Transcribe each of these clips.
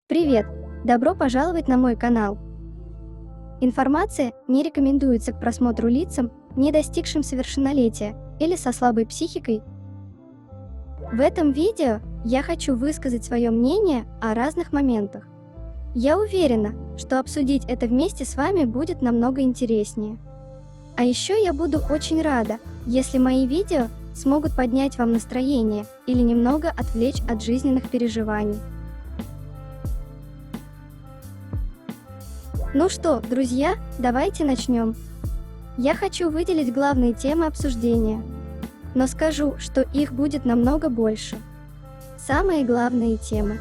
Привет! Добро пожаловать на мой канал. Информация не рекомендуется к просмотру лицам, не достигшим совершеннолетия или со слабой психикой. В этом видео я хочу высказать свое мнение о разных моментах. Я уверена, что обсудить это вместе с вами будет намного интереснее. А еще я буду очень рада, если мои видео смогут поднять вам настроение или немного отвлечь от жизненных переживаний. Ну что, друзья, давайте начнем. Я хочу выделить главные темы обсуждения, но скажу, что их будет намного больше. Самые главные темы.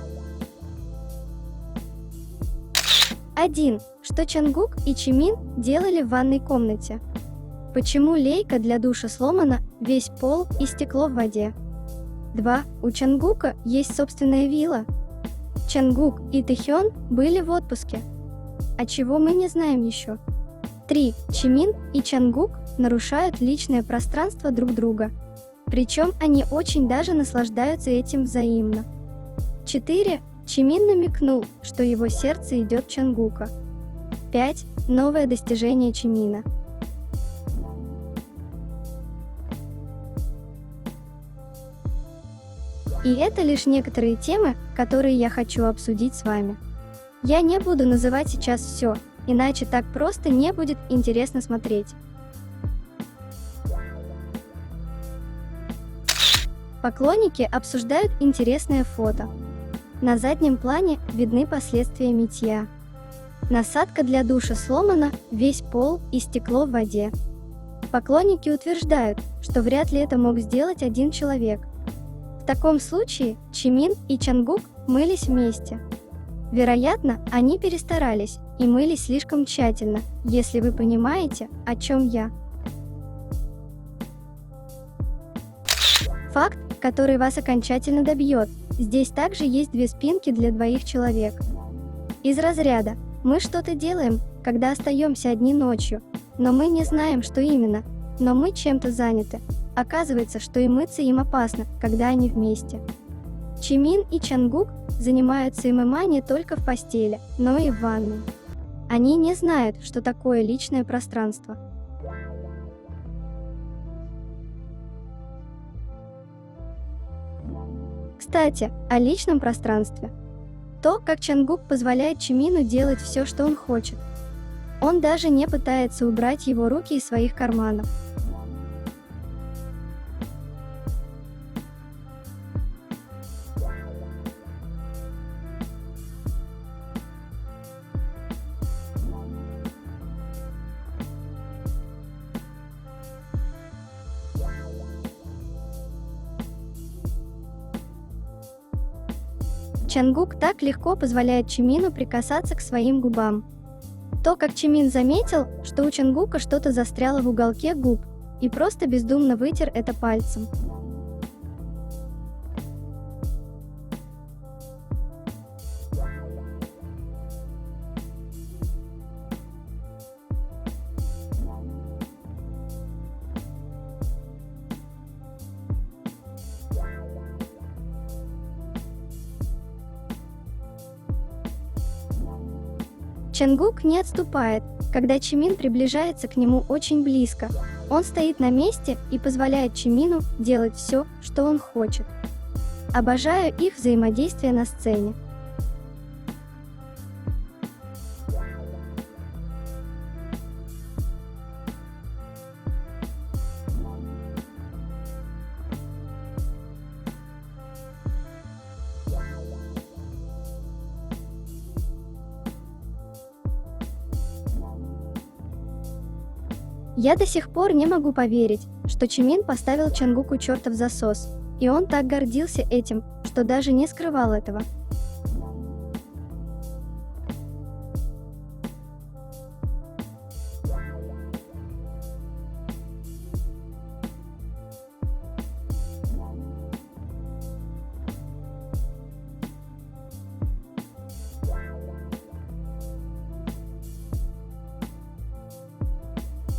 1. Что Чангук и Чимин делали в ванной комнате? Почему лейка для душа сломана, весь пол и стекло в воде? 2. У Чангука есть собственная вилла. Чангук и Тэхён были в отпуске. А чего мы не знаем еще? 3. Чимин и Чангук нарушают личное пространство друг друга. Причем они очень даже наслаждаются этим взаимно. 4. Чимин намекнул, что его сердце идет Чангука. 5. Новое достижение Чимина. И это лишь некоторые темы, которые я хочу обсудить с вами. Я не буду называть сейчас все, иначе так просто не будет интересно смотреть. Поклонники обсуждают интересное фото. На заднем плане видны последствия мытья. Насадка для душа сломана, весь пол и стекло в воде. Поклонники утверждают, что вряд ли это мог сделать один человек. В таком случае Чимин и Чангук мылись вместе. Вероятно, они перестарались и мылись слишком тщательно, если вы понимаете, о чем я. Факт, который вас окончательно добьет. Здесь также есть две спинки для двоих человек. Из разряда «мы что-то делаем, когда остаемся одни ночью, но мы не знаем, что именно, но мы чем-то заняты». Оказывается, что и мыться им опасно, когда они вместе. Чимин и Чангук занимаются ММА не только в постели, но и в ванной. Они не знают, что такое личное пространство. Кстати, о личном пространстве. То, как Чангук позволяет Чимину делать все, что он хочет. Он даже не пытается убрать его руки из своих карманов. Чангук так легко позволяет Чимину прикасаться к своим губам. То, как Чимин заметил, что у Чангука что-то застряло в уголке губ, и просто бездумно вытер это пальцем. Чангук не отступает, когда Чимин приближается к нему очень близко. Он стоит на месте и позволяет Чимину делать все, что он хочет. Обожаю их взаимодействие на сцене. Я до сих пор не могу поверить, что Чимин поставил Чангуку чертов засос, и он так гордился этим, что даже не скрывал этого.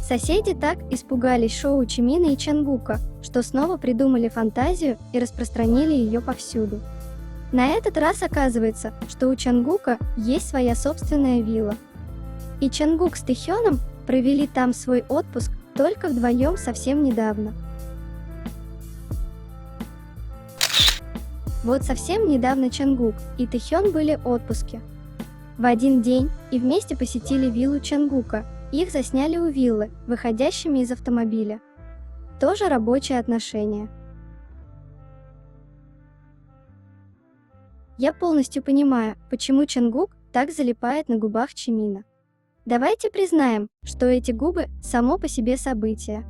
Соседи так испугались шоу Чимина и Чангука, что снова придумали фантазию и распространили ее повсюду. На этот раз оказывается, что у Чангука есть своя собственная вилла. И Чангук с Тэхёном провели там свой отпуск только вдвоем совсем недавно. Вот совсем недавно Чангук и Тэхён были в отпуске. В один день и вместе посетили виллу Чангука. Их засняли у виллы, выходящими из автомобиля. Тоже рабочие отношения. Я полностью понимаю, почему Чангук так залипает на губах Чимина. Давайте признаем, что эти губы само по себе событие.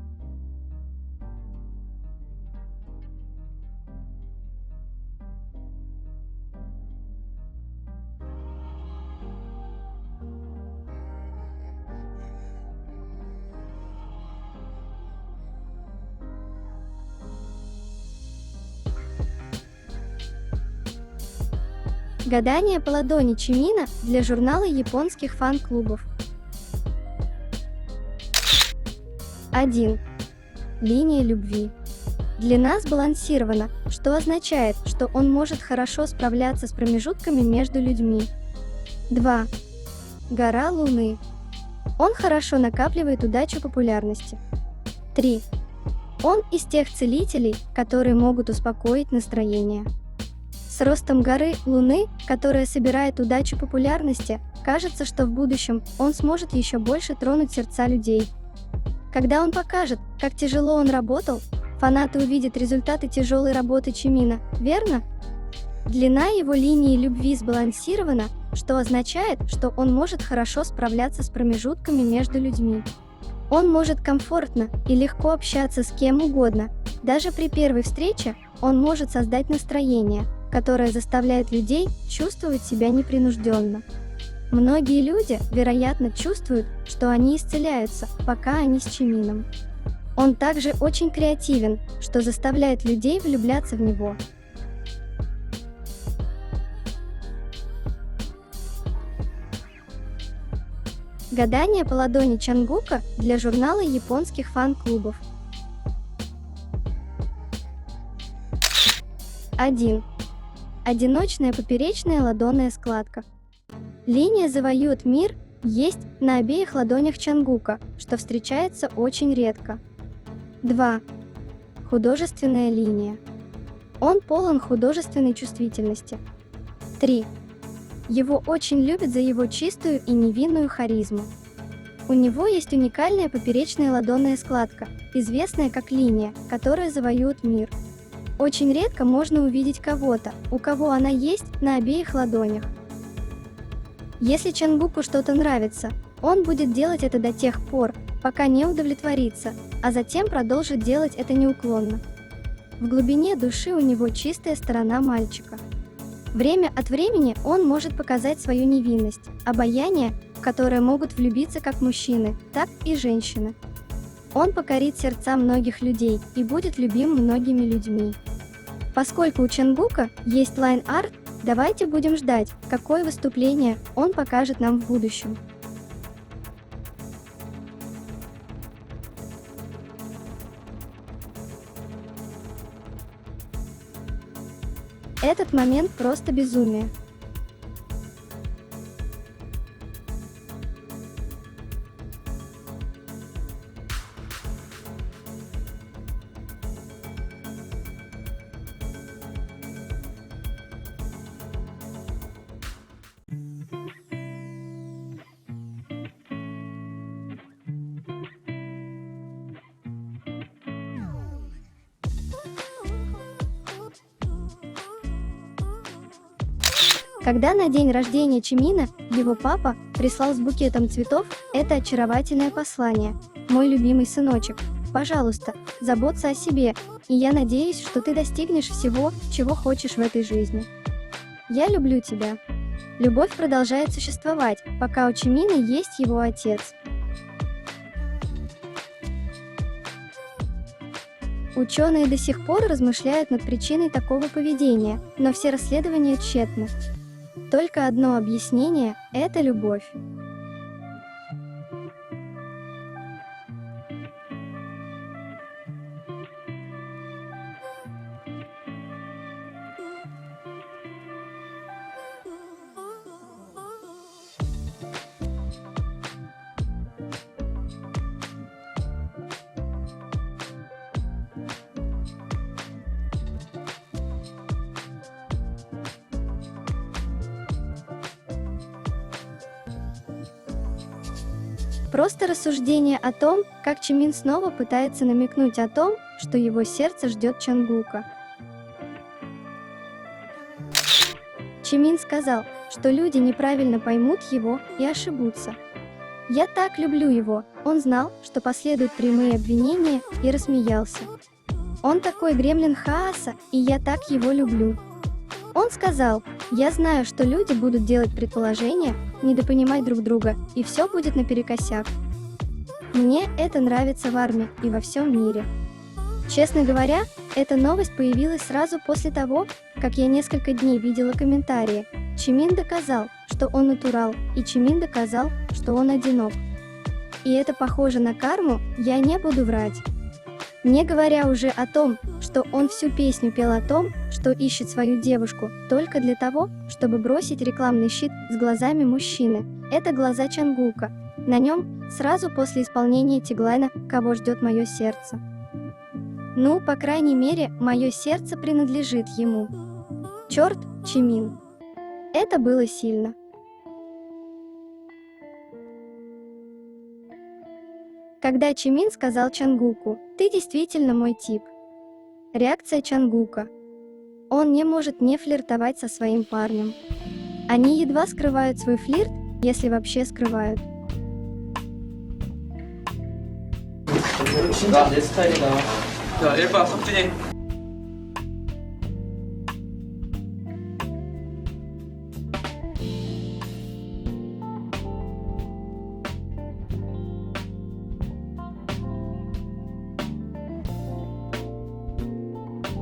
Гадание по ладони Чимина для журнала японских фан-клубов. 1. Линия любви. Длина сбалансирована, что означает, что он может хорошо справляться с промежутками между людьми. 2. Гора Луны. Он хорошо накапливает удачу популярности. 3. Он из тех целителей, которые могут успокоить настроение. С ростом горы Луны, которая собирает удачу популярности, кажется, что в будущем он сможет еще больше тронуть сердца людей. Когда он покажет, как тяжело он работал, фанаты увидят результаты тяжелой работы Чимина, верно? Длина его линии любви сбалансирована, что означает, что он может хорошо справляться с промежутками между людьми. Он может комфортно и легко общаться с кем угодно. Даже при первой встрече он может создать настроение, которое заставляет людей чувствовать себя непринужденно. Многие люди, вероятно, чувствуют, что они исцеляются, пока они с Чимином. Он также очень креативен, что заставляет людей влюбляться в него. Гадание по ладони Чангука для журнала японских фан-клубов. 1. Одиночная поперечная ладонная складка. Линия «Завоюет мир» есть на обеих ладонях Чангука, что встречается очень редко. 2. Художественная линия. Он полон художественной чувствительности. 3. Его очень любят за его чистую и невинную харизму. У него есть уникальная поперечная ладонная складка, известная как линия, которая завоюет мир. Очень редко можно увидеть кого-то, у кого она есть на обеих ладонях. Если Чангуку что-то нравится, он будет делать это до тех пор, пока не удовлетворится, а затем продолжит делать это неуклонно. В глубине души у него чистая сторона мальчика. Время от времени он может показать свою невинность, обаяние, в которое могут влюбиться как мужчины, так и женщины. Он покорит сердца многих людей и будет любим многими людьми. Поскольку у Чангука есть лайн-арт, давайте будем ждать, какое выступление он покажет нам в будущем. Этот момент просто безумие. Когда на день рождения Чимина его папа прислал с букетом цветов это очаровательное послание: «Мой любимый сыночек, пожалуйста, заботься о себе, и я надеюсь, что ты достигнешь всего, чего хочешь в этой жизни. Я люблю тебя». Любовь продолжает существовать, пока у Чимина есть его отец. Ученые до сих пор размышляют над причиной такого поведения, но все расследования тщетны. Только одно объяснение – это любовь. Просто рассуждение о том, как Чимин снова пытается намекнуть о том, что его сердце ждет Чангука. Чимин сказал, что люди неправильно поймут его и ошибутся. «Я так люблю его», он знал, что последуют прямые обвинения, и рассмеялся. «Он такой гремлин хаоса, и я так его люблю». Он сказал: «Я знаю, что люди будут делать предположения, недопонимать друг друга, и все будет наперекосяк. Мне это нравится в армии и во всем мире». Честно говоря, эта новость появилась сразу после того, как я несколько дней видела комментарии. Чимин доказал, что он натурал, и Чимин доказал, что он одинок. И это похоже на карму, я не буду врать. Не говоря уже о том, что он всю песню пел о том, что ищет свою девушку только для того, чтобы бросить рекламный щит с глазами мужчины. Это глаза Чангука. На нем сразу после исполнения теглайна «Кого ждет мое сердце». Ну, по крайней мере, мое сердце принадлежит ему. Черт, Чимин. Это было сильно. Когда Чимин сказал Чангуку: «Ты действительно мой тип». Реакция Чангука: он не может не флиртовать со своим парнем. Они едва скрывают свой флирт, если вообще скрывают. 나 내 스타일이다. 야, 일바 석준이.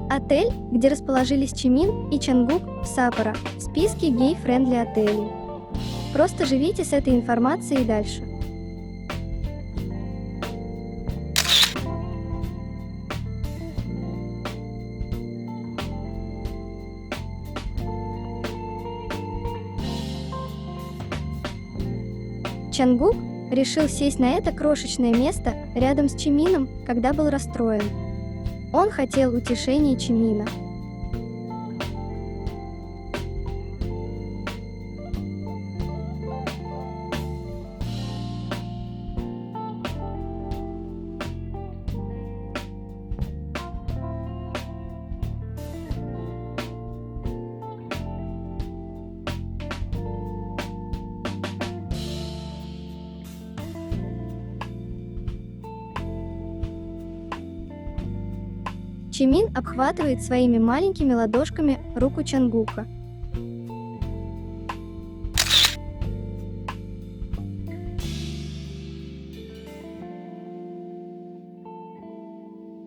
Отель, где расположились Чимин и Чангук, в Саппоро, в списке гей-френдли отелей. Просто живите с этой информацией дальше. Чангук решил сесть на это крошечное место рядом с Чимином, когда был расстроен. Он хотел утешения Чимина. Чимин обхватывает своими маленькими ладошками руку Чангука.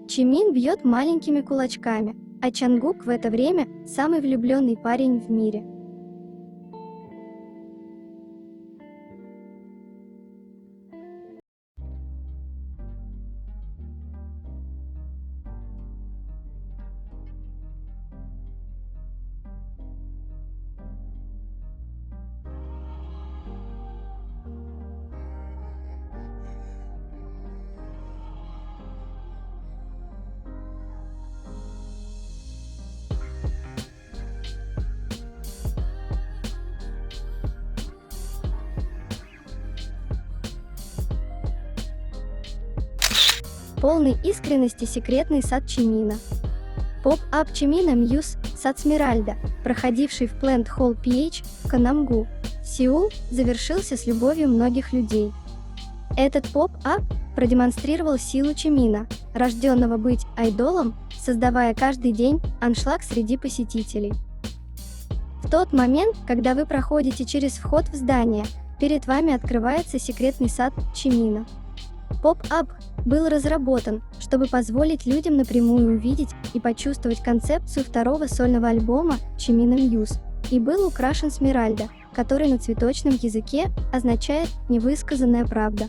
Чимин бьет маленькими кулачками, а Чангук в это время самый влюбленный парень в мире. Полный искренности секретный сад Чимина. Поп-ап Чимина Мьюз, сад Смиральда, проходивший в Plant Hall PH в Канамгу, Сеул, завершился с любовью многих людей. Этот поп-ап продемонстрировал силу Чимина, рожденного быть айдолом, создавая каждый день аншлаг среди посетителей. В тот момент, когда вы проходите через вход в здание, перед вами открывается секретный сад Чимина. Поп-ап был разработан, чтобы позволить людям напрямую увидеть и почувствовать концепцию второго сольного альбома Чимина Мьюз, и был украшен Смиральда, который на цветочном языке означает «невысказанная правда».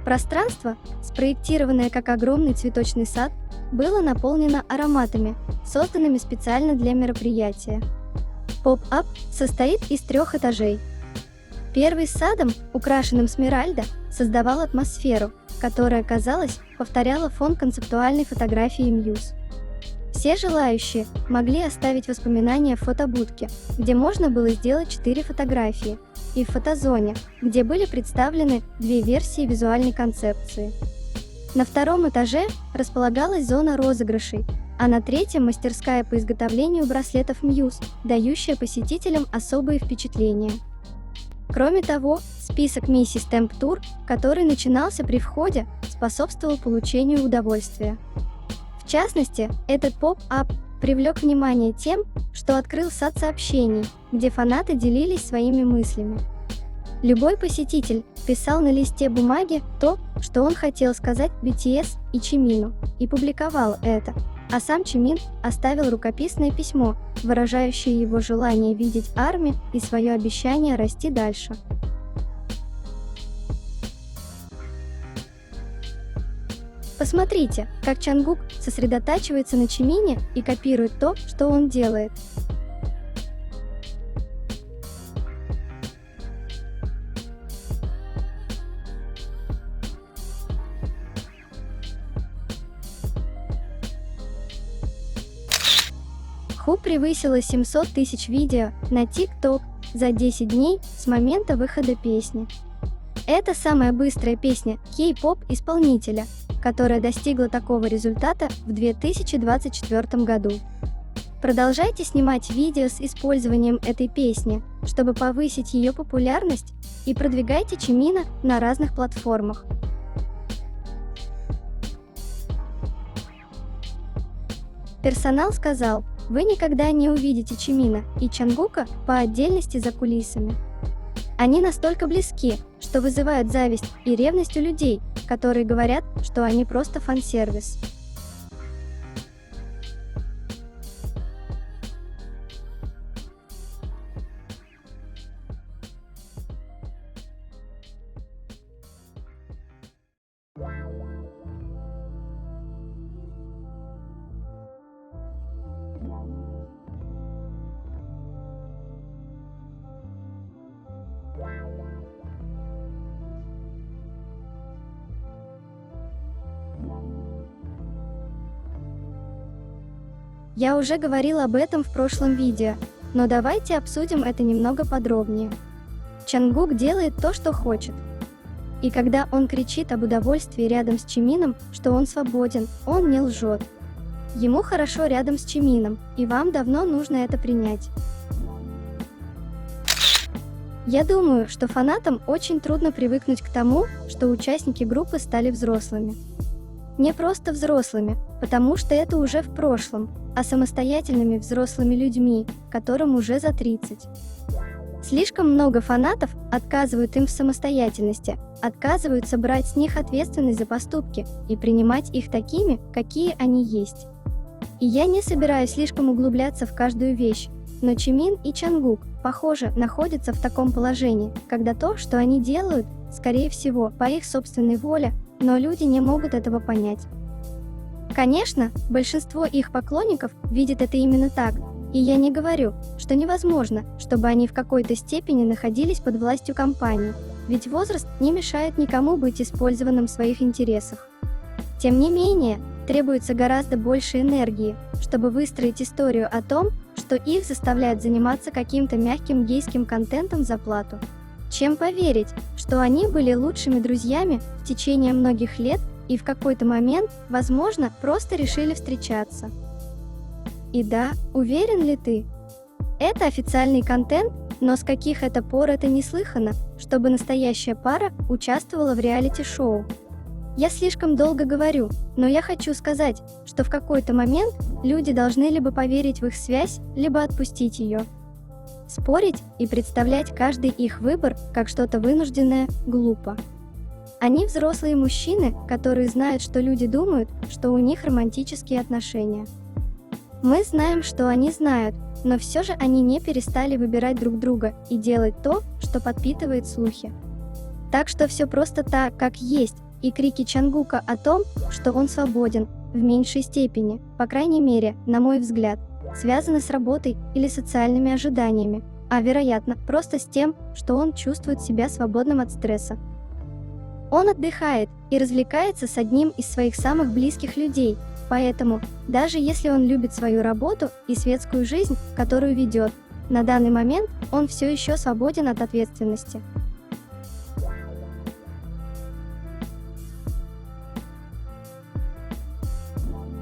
Пространство, спроектированное как огромный цветочный сад, было наполнено ароматами, созданными специально для мероприятия. Поп-ап состоит из 3 этажей. Первый с садом, украшенным Смиральда, создавал атмосферу, которая, казалось, повторяла фон концептуальной фотографии Мьюз. Все желающие могли оставить воспоминания в фотобудке, где можно было сделать 4 фотографии. и в фотозоне, где были представлены две версии визуальной концепции. На втором этаже располагалась зона розыгрышей, а на третьем мастерская по изготовлению браслетов Muse, дающая посетителям особые впечатления. Кроме того, список миссий Stamp Tour, который начинался при входе, способствовал получению удовольствия. В частности, этот поп-ап привлек внимание тем, что открыл сад сообщений, где фанаты делились своими мыслями. Любой посетитель писал на листе бумаги то, что он хотел сказать BTS и Чимину, и публиковал это, а сам Чимин оставил рукописное письмо, выражающее его желание видеть ARMY и свое обещание расти дальше. Посмотрите, как Чангук сосредотачивается на Чимине и копирует то, что он делает. Ху превысила 700 тысяч видео на TikTok за 10 дней с момента выхода песни. Это самая быстрая песня кей-поп исполнителя, которая достигла такого результата в 2024 году. Продолжайте снимать видео с использованием этой песни, чтобы повысить ее популярность, и продвигайте Чимина на разных платформах. Персонал сказал: вы никогда не увидите Чимина и Чангука по отдельности за кулисами. Они настолько близки, что вызывают зависть и ревность у людей, которые говорят, что они просто фан-сервис. Я уже говорил об этом в прошлом видео, но давайте обсудим это немного подробнее. Чангук делает то, что хочет. И когда он кричит об удовольствии рядом с Чимином, что он свободен, он не лжет. Ему хорошо рядом с Чимином, и вам давно нужно это принять. Я думаю, что фанатам очень трудно привыкнуть к тому, что участники группы стали взрослыми. Не просто взрослыми, потому что это уже в прошлом, а самостоятельными взрослыми людьми, которым уже за 30. Слишком много фанатов отказывают им в самостоятельности, отказываются брать с них ответственность за поступки и принимать их такими, какие они есть. И я не собираюсь слишком углубляться в каждую вещь, но Чимин и Чангук, похоже, находятся в таком положении, когда то, что они делают, скорее всего, по их собственной воле, но люди не могут этого понять. Конечно, большинство их поклонников видит это именно так, и я не говорю, что невозможно, чтобы они в какой-то степени находились под властью компании, ведь возраст не мешает никому быть использованным в своих интересах. Тем не менее, требуется гораздо больше энергии, чтобы выстроить историю о том, что их заставляют заниматься каким-то мягким гейским контентом за плату, чем поверить, что они были лучшими друзьями в течение многих лет и в какой-то момент, возможно, просто решили встречаться. И да, уверен ли ты? Это официальный контент, но с каких это пор это неслыханно, чтобы настоящая пара участвовала в реалити-шоу? Я слишком долго говорю, но я хочу сказать, что в какой-то момент люди должны либо поверить в их связь, либо отпустить ее. Спорить и представлять каждый их выбор как что-то вынужденное глупо. Они взрослые мужчины, которые знают, что люди думают, что у них романтические отношения. Мы знаем, что они знают, но все же они не перестали выбирать друг друга и делать то, что подпитывает слухи. Так что все просто так, как есть, и крики Чангука о том, что он свободен, в меньшей степени, по крайней мере, на мой взгляд, связаны с работой или социальными ожиданиями, а вероятно, просто с тем, что он чувствует себя свободным от стресса. Он отдыхает и развлекается с одним из своих самых близких людей, поэтому, даже если он любит свою работу и светскую жизнь, которую ведет, На данный момент он все еще свободен от ответственности.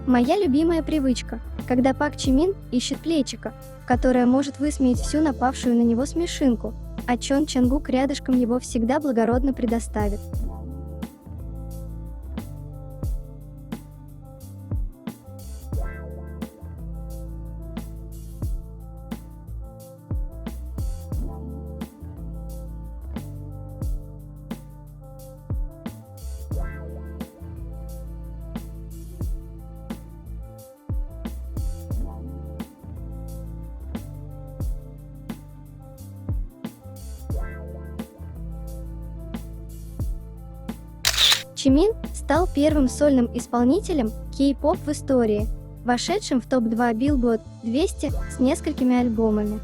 Моя любимая привычка, когда Пак Чимин ищет плечика, которая может высмеять всю напавшую на него смешинку, а Чон Чангук рядышком его всегда благородно предоставит. Чимин стал первым сольным исполнителем кей-поп в истории, вошедшим в топ-2 Billboard 200 с несколькими альбомами.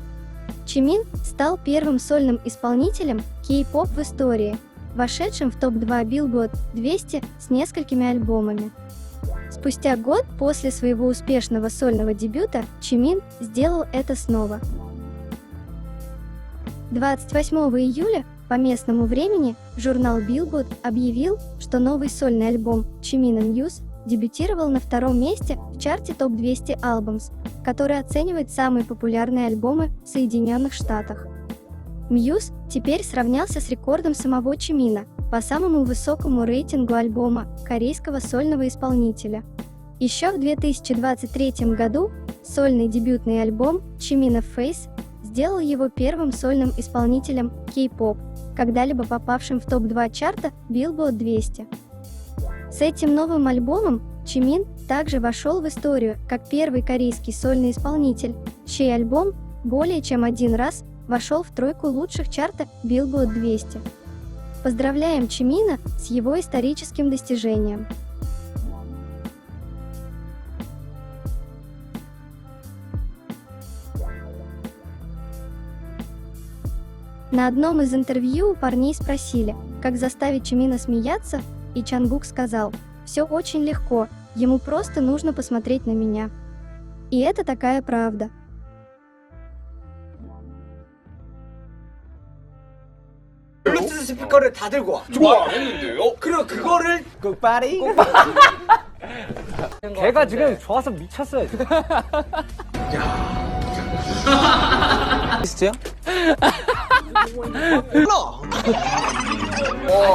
Чимин стал первым сольным исполнителем кей-поп в истории, вошедшим в топ-2 Billboard 200 с несколькими альбомами. Спустя год после своего успешного сольного дебюта Чимин сделал это снова. 28 июля по местному времени журнал Billboard объявил, что новый сольный альбом Чимина Muse дебютировал на втором месте в чарте Top 200 Albums, который оценивает самые популярные альбомы в Соединенных Штатах. Muse теперь сравнялся с рекордом самого Чимина по самому высокому рейтингу альбома корейского сольного исполнителя. Еще в 2023 году сольный дебютный альбом Чимина Face сделал его первым сольным исполнителем кей-поп, когда-либо попавшим в топ-2 чарта Billboard 200. С этим новым альбомом Чимин также вошел в историю как первый корейский сольный исполнитель, чей альбом более чем один раз вошел в тройку лучших чарта Billboard 200. Поздравляем Чимина с его историческим достижением. На одном из интервью у парней спросили, как заставить Чимина смеяться, и Чангук сказал: «Все очень легко, ему просто нужно посмотреть на меня». И это такая правда. 블루투스 스피커를 다 들고 좋아 했는데요? 그리고 그거를 굿바리 걔가 지금 좋아서 미쳤어요. 진짜요?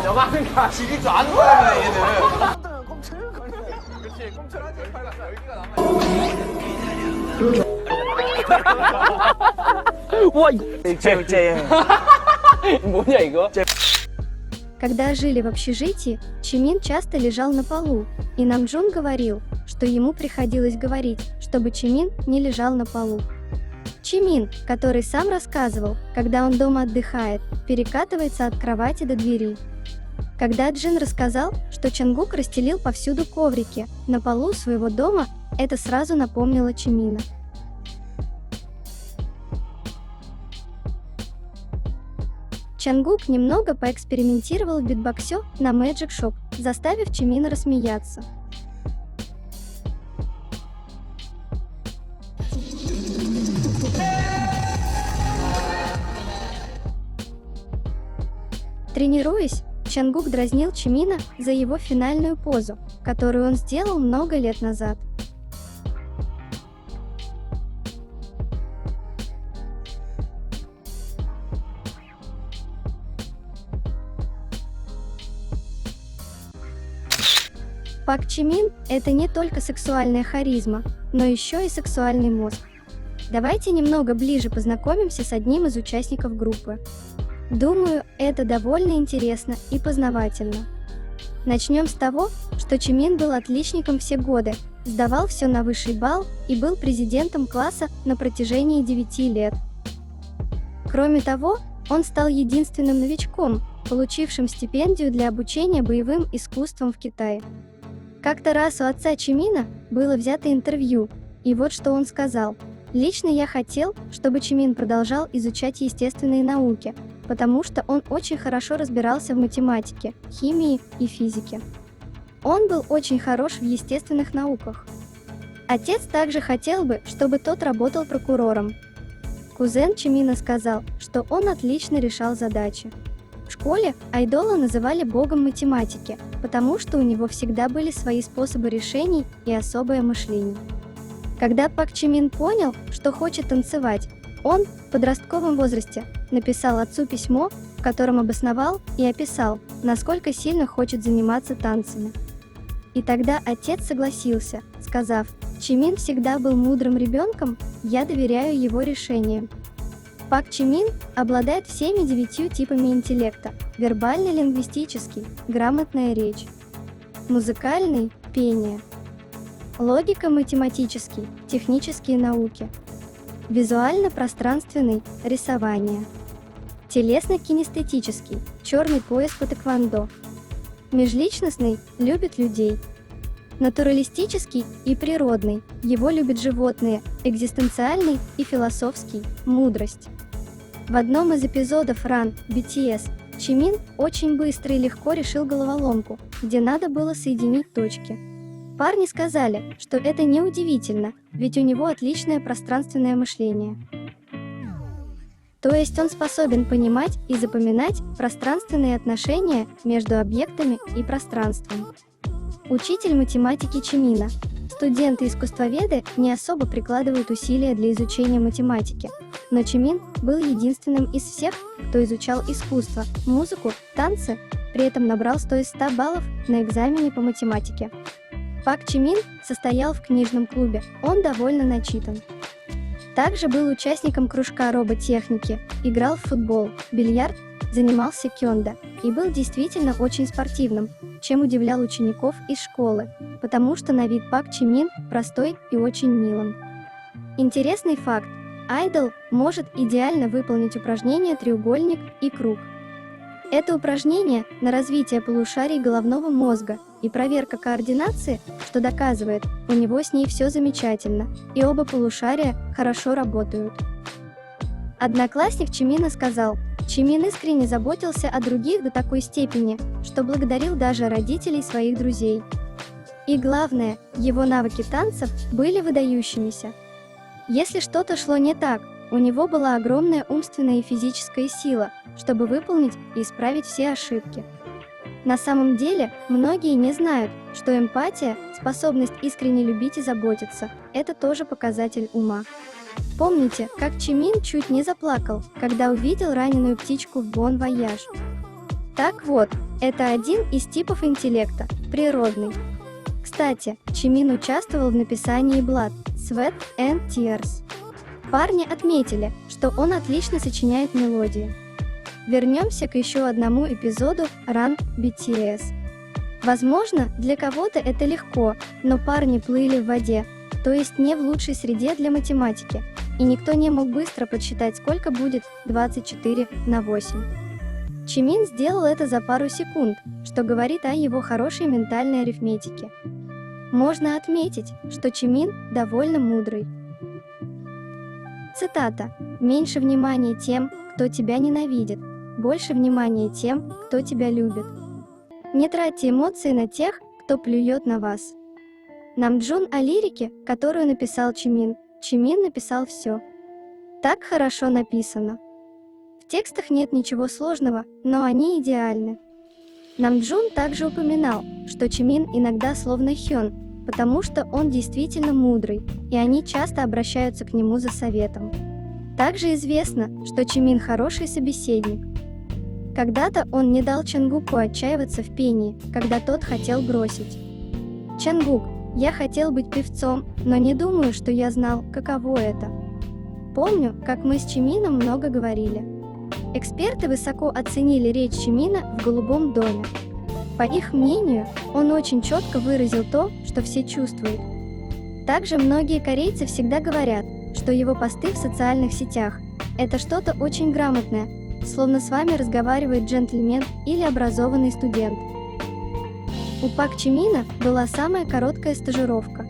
너가 하는 거 지릴 줄 아는 거야 얘는. 그렇지 꼼철하지 팔갔어 여기가 남아. 와, 일제 뭐냐 이거? Когда жили в общежитии, Чимин часто лежал на полу, и Намджун говорил, что ему приходилось говорить, чтобы Чимин не лежал на полу. Чимин, который сам рассказывал, когда он дома отдыхает, перекатывается от кровати до двери. Когда Джин рассказал, что Чангук расстелил повсюду коврики на полу своего дома, это сразу напомнило Чимина. Чангук немного поэкспериментировал в битбоксе на Magic Shop, заставив Чимина рассмеяться. Тренируясь, Чангук дразнил Чимина за его финальную позу, которую он сделал много лет назад. Пак Чимин – это не только сексуальная харизма, но еще и сексуальный мозг. Давайте немного ближе познакомимся с одним из участников группы. Думаю, это довольно интересно и познавательно. Начнем с того, что Чимин был отличником все годы, сдавал все на высший балл и был президентом класса на протяжении 9 лет. Кроме того, он стал единственным новичком, получившим стипендию для обучения боевым искусствам в Китае. Как-то раз у отца Чимина было взято интервью, и вот что он сказал: «Лично я хотел, чтобы Чимин продолжал изучать естественные науки, потому что он очень хорошо разбирался в математике, химии и физике. Он был очень хорош в естественных науках. Отец также хотел бы, чтобы тот работал прокурором. Кузен Чимина сказал, что он отлично решал задачи. В школе Айдола называли богом математики, потому что у него всегда были свои способы решений и особое мышление. Когда Пак Чимин понял, что хочет танцевать, он в подростковом возрасте написал отцу письмо, в котором обосновал и описал, насколько сильно хочет заниматься танцами. И тогда отец согласился, сказав: «Чимин всегда был мудрым ребенком, я доверяю его решениям». Пак Чимин обладает всеми 9 типами интеллекта: вербальный, лингвистический, грамотная речь, музыкальный, пение, логико-математический, технические науки, визуально-пространственный, рисование, телесно-кинестетический, черный пояс по тэквондо, межличностный, любит людей, натуралистический и природный, его любят животные, экзистенциальный и философский, мудрость. В одном из эпизодов Run BTS Чимин очень быстро и легко решил головоломку, где надо было соединить точки. Парни сказали, что это неудивительно, ведь у него отличное пространственное мышление. То есть он способен понимать и запоминать пространственные отношения между объектами и пространством. Учитель математики Чимина. Студенты-искусствоведы не особо прикладывают усилия для изучения математики, но Чимин был единственным из всех, кто изучал искусство, музыку, танцы, при этом набрал 100 из 100 баллов на экзамене по математике. Пак Чимин состоял в книжном клубе, он довольно начитан. Также был участником кружка роботехники, играл в футбол, бильярд, занимался кёндо и был действительно очень спортивным, чем удивлял учеников из школы, потому что на вид Пак Чимин простой и очень милым. Интересный факт: Айдол может идеально выполнить упражнение треугольник и круг. Это упражнение на развитие полушарий головного мозга и проверка координации, что доказывает, у него с ней все замечательно, и оба полушария хорошо работают. Одноклассник Чимина сказал: Чимин искренне заботился о других до такой степени, что благодарил даже родителей своих друзей. И главное, его навыки танцев были выдающимися. Если что-то шло не так, у него была огромная умственная и физическая сила, чтобы выполнить и исправить все ошибки. На самом деле, многие не знают, что эмпатия, способность искренне любить и заботиться, это тоже показатель ума. Помните, как Чимин чуть не заплакал, когда увидел раненую птичку в Bon Voyage? Так вот, это один из типов интеллекта, природный. Кстати, Чимин участвовал в написании Blood, Sweat and Tears. Парни отметили, что он отлично сочиняет мелодии. Вернемся к еще одному эпизоду Run BTS. Возможно, для кого-то это легко, но парни плыли в воде, то есть не в лучшей среде для математики, и никто не мог быстро подсчитать, сколько будет 24 на 8. Чимин сделал это за пару секунд, что говорит о его хорошей ментальной арифметике. Можно отметить, что Чимин довольно мудрый. Цитата: «Меньше внимания тем, кто тебя ненавидит, больше внимания тем, кто тебя любит. Не тратьте эмоции на тех, кто плюет на вас». Намджун о лирике, которую написал Чимин. Чимин написал все. Так хорошо написано. В текстах нет ничего сложного, но они идеальны. Намджун также упоминал, что Чимин иногда словно Хён, потому что он действительно мудрый, и они часто обращаются к нему за советом. Также известно, что Чимин хороший собеседник. Когда-то он не дал Чангуку отчаиваться в пении, когда тот хотел бросить. «Чангук, я хотел быть певцом, но не думаю, что я знал, каково это». Помню, как мы с Чимином много говорили. Эксперты высоко оценили речь Чимина в «Голубом доме». По их мнению, он очень четко выразил то, что все чувствуют. Также многие корейцы всегда говорят, что его посты в социальных сетях – это что-то очень грамотное, словно с вами разговаривает джентльмен или образованный студент. У Пак Чимина была самая короткая стажировка.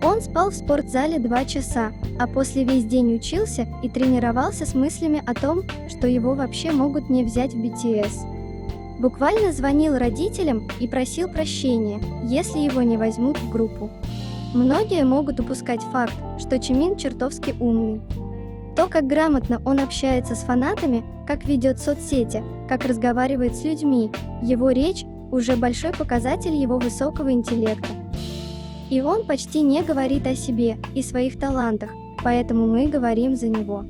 Он спал в спортзале 2 часа, а после весь день учился и тренировался с мыслями о том, что его вообще могут не взять в BTS. Буквально звонил родителям и просил прощения, если его не возьмут в группу. Многие могут упускать факт, что Чимин чертовски умный. То, как грамотно он общается с фанатами, как ведет соцсети, как разговаривает с людьми, его речь – уже большой показатель его высокого интеллекта. И он почти не говорит о себе и своих талантах, поэтому мы говорим за него.